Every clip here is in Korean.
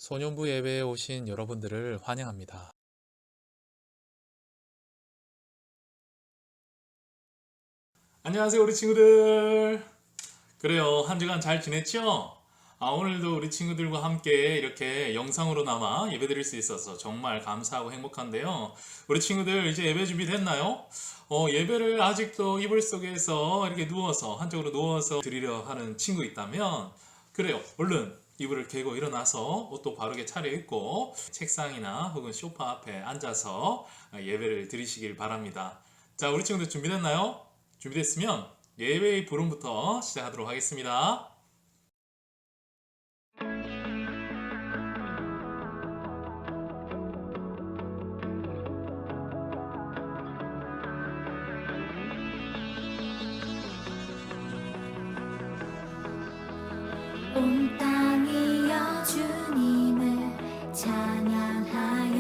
소년부 예배에 오신 여러분들을 환영합니다. 안녕하세요, 우리 친구들. 그래요, 한 주간 잘 지냈죠? 오늘도 우리 친구들과 함께 이렇게 영상으로나마 예배 드릴 수 있어서 정말 감사하고 행복한데요. 우리 친구들 이제 예배 준비됐나요? 예배를 아직도 이불 속에서 이렇게 누워서 한쪽으로 누워서 드리려 하는 친구 있다면 그래요, 얼른 이불을 개고 일어나서 옷도 바르게 차려입고 책상이나 혹은 소파 앞에 앉아서 예배를 드리시길 바랍니다. 자, 우리 친구들 준비됐나요? 준비됐으면 예배의 부름부터 시작하도록 하겠습니다. 온 땅이여 주님을 찬양하여라.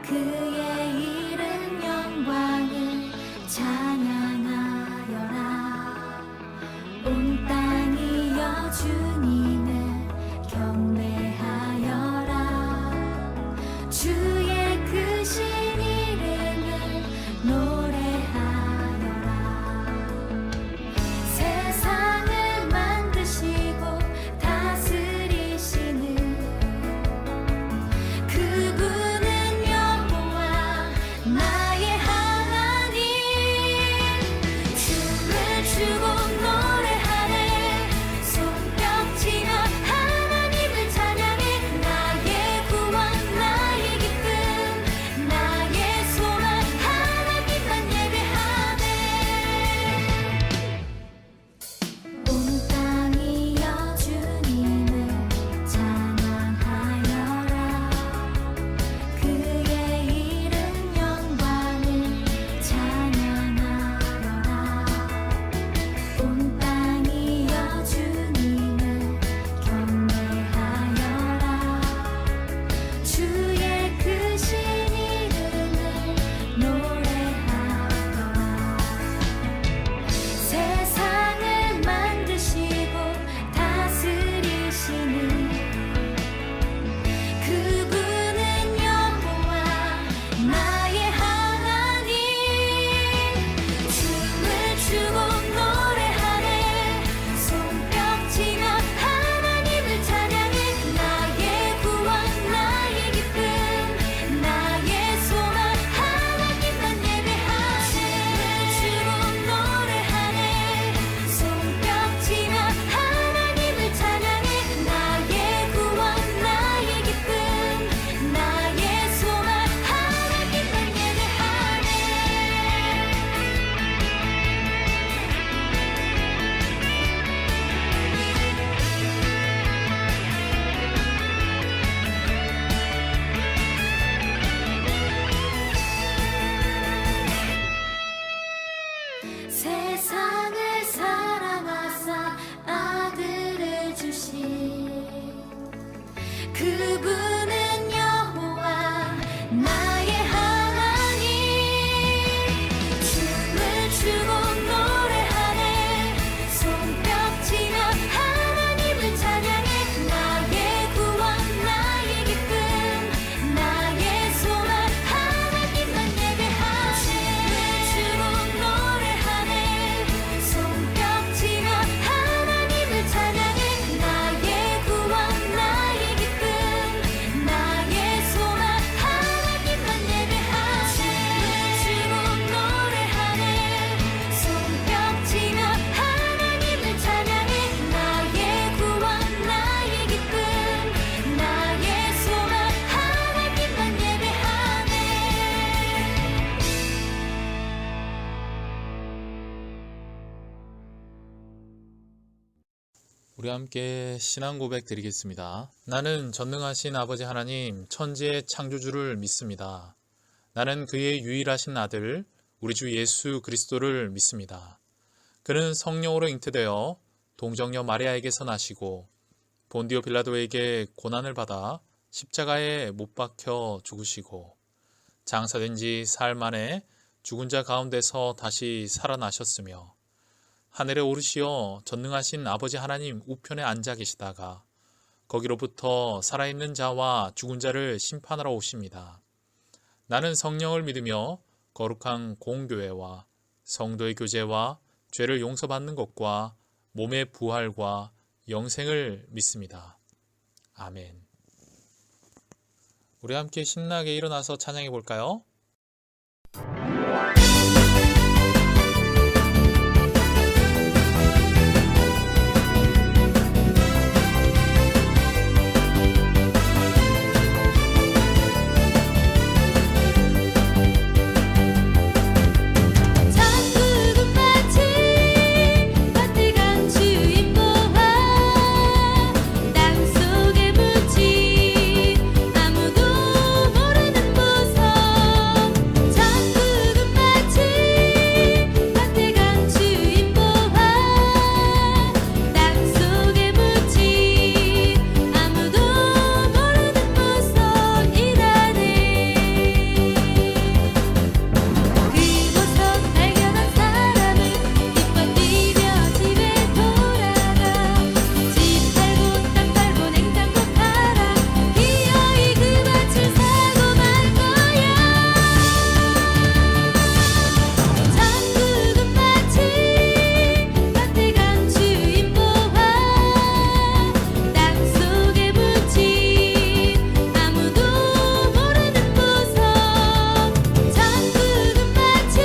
그의 이른 영광을 찬양하여라. 온 땅이여 주님을 경배하여라. 주의 크신 이름을 노래하여라. 세상을 만드시고 다스리시는 그분은 여호와 나의 하나님. 춤을 추고 노래하네. 손뼉치며 하나님을 찬양해. 나의 구원 나의 기쁨 나의 소망 하나님만 예배하네. 온 땅이여 주님을 찬양하여라. 그의 이른 영광을 찬양하여라. 온 땅이여 주님을 경배하여라. 주의 크신 이름을 노래하여라. 세상을 만드시고 다스리시는 그분은 여호와 나의 하나님. 춤을 추고 노래하네. 손뼉치며 하나님을 찬양해. 나의 구원 나의 기쁨 나의 소망 하나님만 예배하네. 춤을 추고 노래하네. 손뼉치며 하나님을 찬양해. 나의 구원 나의 기쁨 나의 소망 하나님만 예배하네. 세상을 사랑하사 아들을 주신 그분은 여호와 나의 하나님. 춤을 추고 노래하네. 손뼉치며 하나님을 찬양해. 나의 구원 나의 기쁨 나의 소망 하나님만 예배하네. 춤을 추고 노래하네. 손뼉치며 하나님을 찬양해. 나의 구원 나의 기쁨 나의 소망 하나님만 예배하네. 춤을 추고 노래하네. 손뼉치며 하나님을 찬양해. 나의 구원 나의 기쁨 나의 소망 하나님만 예배하네. 우리 함께 신앙 고백 드리겠습니다. 나는 전능하신 아버지 하나님 천지의 창조주를 믿습니다. 나는 그의 유일하신 아들 우리 주 예수 그리스도를 믿습니다. 그는 성령으로 잉태되어 동정녀 마리아에게서 나시고 본디오 빌라도에게 고난을 받아 십자가에 못 박혀 죽으시고 장사된 지 사흘 만에 죽은 자 가운데서 다시 살아나셨으며 하늘에 오르시어 전능하신 아버지 하나님 우편에 앉아 계시다가 거기로부터 살아있는 자와 죽은 자를 심판하러 오십니다. 나는 성령을 믿으며 거룩한 공교회와 성도의 교제와 죄를 용서받는 것과 몸의 부활과 영생을 믿습니다. 아멘. 우리 함께 신나게 일어나서 찬양해 볼까요? 천국은 마치 따뜻한 주인보와 땅속에 묻힌 아무도 모르는 보석. 천국은 마치 따뜻한 주인보와 땅속에 묻힌 아무도 모르는 보석이라네. 그곳서 발견한 사람은 기뻐 뛰며 집에 돌아가. 집 팔고 땅 팔고 냉장고 팔아 기어이 그 밭을 사고 말 거야. 천국은 마치 따뜻한 주인보와 땅속에 묻힌 아무도 모르는 보석. 천국은 마치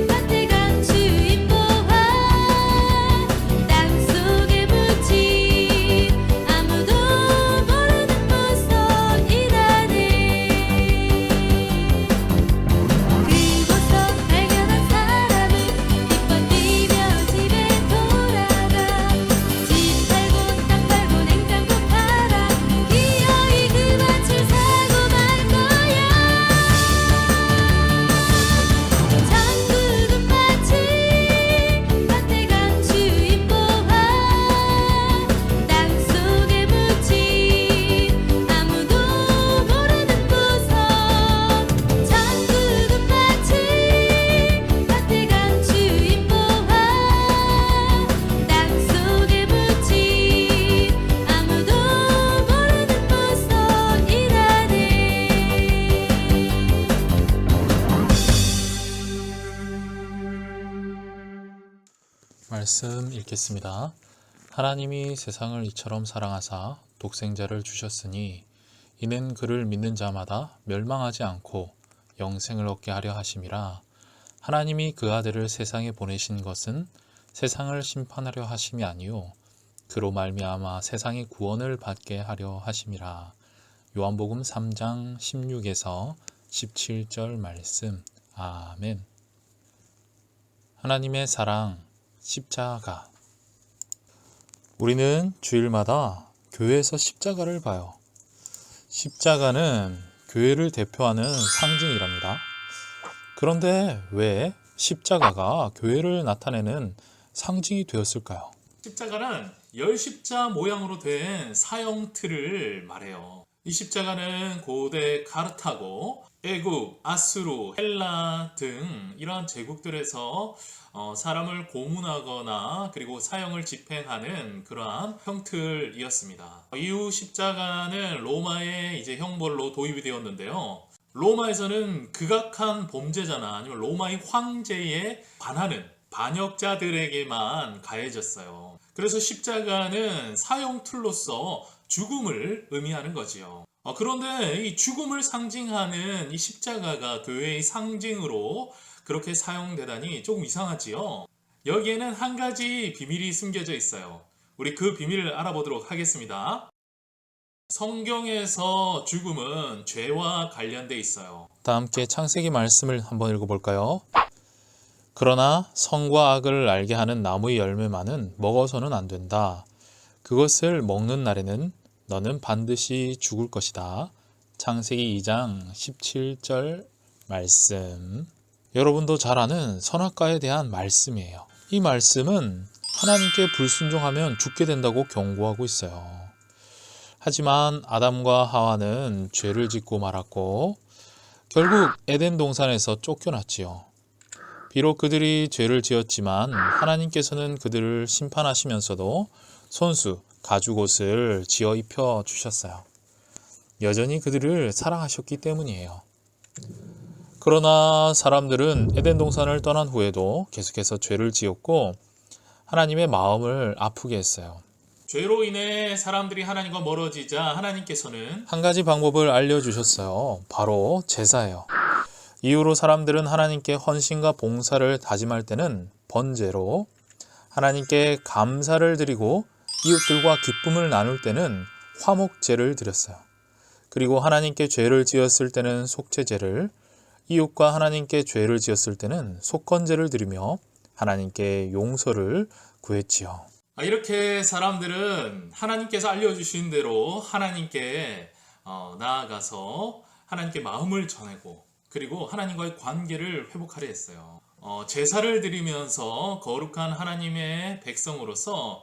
따뜻한 주인보와 땅속에 묻힌 아무도 모르는 보석이라네. 그곳서 발견한 사람은 기뻐 뛰며 집에 돌아가. 집 팔고 땅 팔고 냉장고 팔아 기어이 그 밭을 사고 말 거야. 천국은 마치 따뜻한 주인보와 땅속에 묻힌 아무도 모르는 보석. 천국은 마치 따뜻한 주인보와 땅속에 묻힌 아무도 모르는 보석이라네. 말씀 읽겠습니다. 하나님이 세상을 이처럼 사랑하사 독생자를 주셨으니 이는 그를 믿는 자마다 멸망하지 않고 영생을 얻게 하려 하심이라. 하나님이 그 아들을 세상에 보내신 것은 세상을 심판하려 하심이 아니요 그로 말미암아 세상의 구원을 받게 하려 하심이라. 요한복음 3장 16에서 17절 말씀. 아멘. 하나님의 사랑 십자가. 우리는 주일마다 교회에서 십자가를 봐요. 십자가는 교회를 대표하는 상징이랍니다. 그런데 왜 십자가가 교회를 나타내는 상징이 되었을까요? 십자가는 열십자 모양으로 된 사형틀을 말해요. 이 십자가는 고대 카르타고, 애국, 아수르, 헬라 등 이러한 제국들에서 사람을 고문하거나 그리고 사형을 집행하는 그러한 형틀이었습니다. 이후 십자가는 로마의 이제 형벌로 도입이 되었는데요. 로마에서는 극악한 범죄자나 아니면 로마의 황제에 반하는 반역자들에게만 가해졌어요. 그래서 십자가는 사형틀로서 죽음을 의미하는 거지요. 그런데 이 죽음을 상징하는 이 십자가가 교회의 상징으로 그렇게 사용되다니 조금 이상하지요. 여기에는 한 가지 비밀이 숨겨져 있어요. 우리 그 비밀을 알아보도록 하겠습니다. 성경에서 죽음은 죄와 관련돼 있어요. 다 함께 창세기 말씀을 한번 읽어볼까요? 그러나 선과 악을 알게 하는 나무의 열매만은 먹어서는 안 된다. 그것을 먹는 날에는 너는 반드시 죽을 것이다. 창세기 2장 17절 말씀. 여러분도 잘 아는 선악과에 대한 말씀이에요. 이 말씀은 하나님께 불순종하면 죽게 된다고 경고하고 있어요. 하지만 아담과 하와는 죄를 짓고 말았고 결국 에덴 동산에서 쫓겨났지요. 비록 그들이 죄를 지었지만 하나님께서는 그들을 심판하시면서도 손수 가죽옷을 지어 입혀 주셨어요. 여전히 그들을 사랑하셨기 때문이에요. 그러나 사람들은 에덴 동산을 떠난 후에도 계속해서 죄를 지었고 하나님의 마음을 아프게 했어요. 죄로 인해 사람들이 하나님과 멀어지자 하나님께서는 한 가지 방법을 알려주셨어요. 바로 제사예요. 이후로 사람들은 하나님께 헌신과 봉사를 다짐할 때는 번제로, 하나님께 감사를 드리고 이웃들과 기쁨을 나눌 때는 화목제를 드렸어요. 그리고 하나님께 죄를 지었을 때는 속죄제를, 이웃과 하나님께 죄를 지었을 때는 속건제를 드리며 하나님께 용서를 구했지요. 이렇게 사람들은 하나님께서 알려주신 대로 하나님께 나아가서 하나님께 마음을 전하고 그리고 하나님과의 관계를 회복하려 했어요. 제사를 드리면서 거룩한 하나님의 백성으로서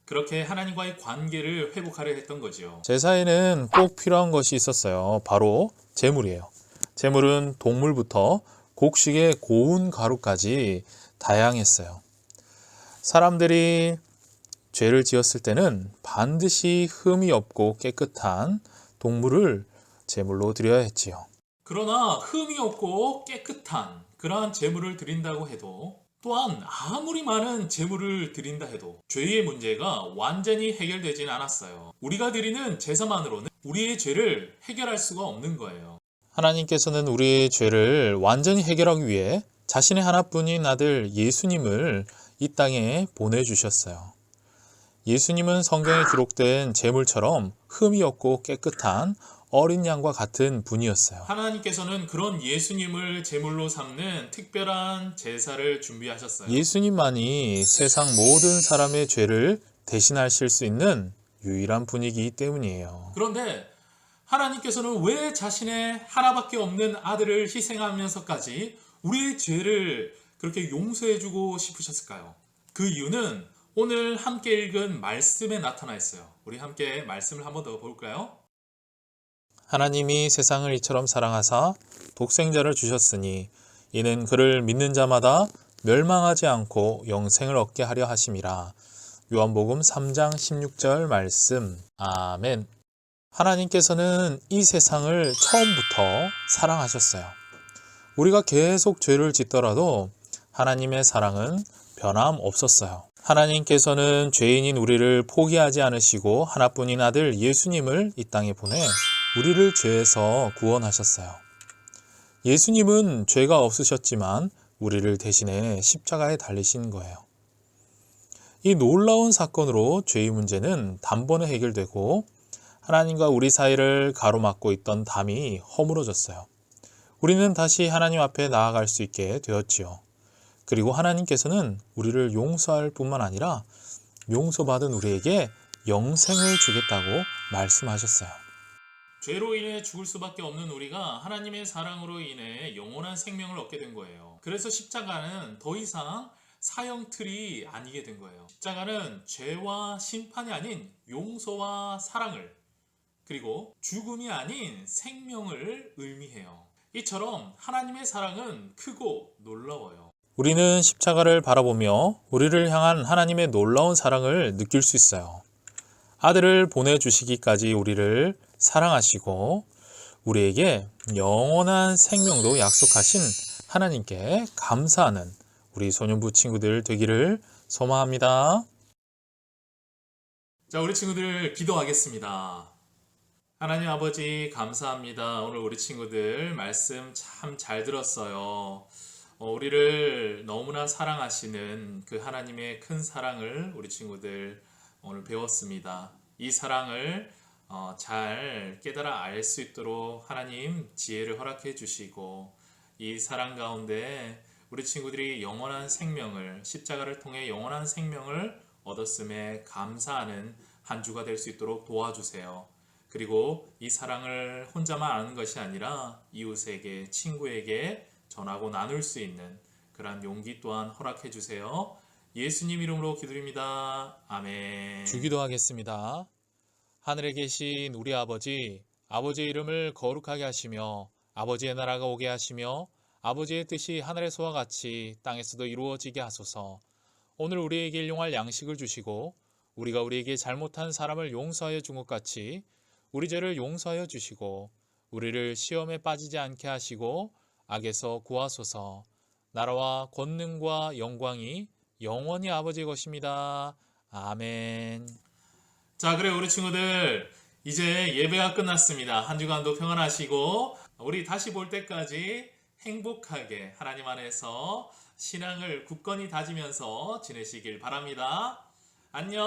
그렇게 하나님과의 관계를 회복하려 했던 거죠. 제사에는 꼭 필요한 것이 있었어요. 바로 제물이에요. 제물은 동물부터 곡식의 고운 가루까지 다양했어요. 사람들이 죄를 지었을 때는 반드시 흠이 없고 깨끗한 동물을 제물로 드려야 했지요. 그러나 흠이 없고 깨끗한 그러한 제물을 드린다고 해도 또한 아무리 많은 제물을 드린다 해도 죄의 문제가 완전히 해결되지는 않았어요. 우리가 드리는 제사만으로는 우리의 죄를 해결할 수가 없는 거예요. 하나님께서는 우리의 죄를 완전히 해결하기 위해 자신의 하나뿐인 아들 예수님을 이 땅에 보내주셨어요. 예수님은 성경에 기록된 제물처럼 흠이 없고 깨끗한 어린 양과 같은 분이었어요. 하나님께서는 그런 예수님을 제물로 삼는 특별한 제사를 준비하셨어요. 예수님만이 세상 모든 사람의 죄를 대신하실 수 있는 유일한 분이기 때문이에요. 그런데 하나님께서는 왜 자신의 하나밖에 없는 아들을 희생하면서까지 우리의 죄를 그렇게 용서해주고 싶으셨을까요? 그 이유는 오늘 함께 읽은 말씀에 나타나 있어요. 우리 함께 말씀을 한번 더 볼까요? 하나님이 세상을 이처럼 사랑하사 독생자를 주셨으니 이는 그를 믿는 자마다 멸망하지 않고 영생을 얻게 하려 하심이라. 요한복음 3장 16절 말씀. 아멘. 하나님께서는 이 세상을 처음부터 사랑하셨어요. 우리가 계속 죄를 짓더라도 하나님의 사랑은 변함없었어요. 하나님께서는 죄인인 우리를 포기하지 않으시고 하나뿐인 아들 예수님을 이 땅에 보내 우리를 죄에서 구원하셨어요. 예수님은 죄가 없으셨지만 우리를 대신해 십자가에 달리신 거예요. 이 놀라운 사건으로 죄의 문제는 단번에 해결되고 하나님과 우리 사이를 가로막고 있던 담이 허물어졌어요. 우리는 다시 하나님 앞에 나아갈 수 있게 되었지요. 그리고 하나님께서는 우리를 용서할 뿐만 아니라 용서받은 우리에게 영생을 주겠다고 말씀하셨어요. 죄로 인해 죽을 수밖에 없는 우리가 하나님의 사랑으로 인해 영원한 생명을 얻게 된 거예요. 그래서 십자가는 더 이상 사형틀이 아니게 된 거예요. 십자가는 죄와 심판이 아닌 용서와 사랑을 그리고 죽음이 아닌 생명을 의미해요. 이처럼 하나님의 사랑은 크고 놀라워요. 우리는 십자가를 바라보며 우리를 향한 하나님의 놀라운 사랑을 느낄 수 있어요. 아들을 보내주시기까지 우리를 사랑하시고 우리에게 영원한 생명도 약속하신 하나님께 감사하는 우리 소년부 친구들 되기를 소망합니다. 자, 우리 친구들 기도하겠습니다. 하나님 아버지 감사합니다. 오늘 우리 친구들 말씀 참 잘 들었어요. 우리를 너무나 사랑하시는 그 하나님의 큰 사랑을 우리 친구들 오늘 배웠습니다. 이 사랑을 잘 깨달아 알 수 있도록 하나님 지혜를 허락해 주시고 이 사랑 가운데 우리 친구들이 영원한 생명을 십자가를 통해 영원한 생명을 얻었음에 감사하는 한 주가 될 수 있도록 도와주세요. 그리고 이 사랑을 혼자만 아는 것이 아니라 이웃에게 친구에게 전하고 나눌 수 있는 그러한 용기 또한 허락해 주세요. 예수님 이름으로 기도드립니다. 아멘. 주기도하겠습니다. 하늘에 계신 우리 아버지, 아버지의 이름을 거룩하게 하시며 아버지의 나라가 오게 하시며 아버지의 뜻이 하늘에서와 같이 땅에서도 이루어지게 하소서. 오늘 우리에게 일용할 양식을 주시고 우리가 우리에게 잘못한 사람을 용서하여 준 것 같이 우리 죄를 용서하여 주시고 우리를 시험에 빠지지 않게 하시고 악에서 구하소서. 나라와 권능과 영광이 영원히 아버지의 것입니다. 아멘. 자, 그래 우리 친구들 이제 예배가 끝났습니다. 한 주간도 평안하시고 우리 다시 볼 때까지 행복하게 하나님 안에서 신앙을 굳건히 다지면서 지내시길 바랍니다. 안녕.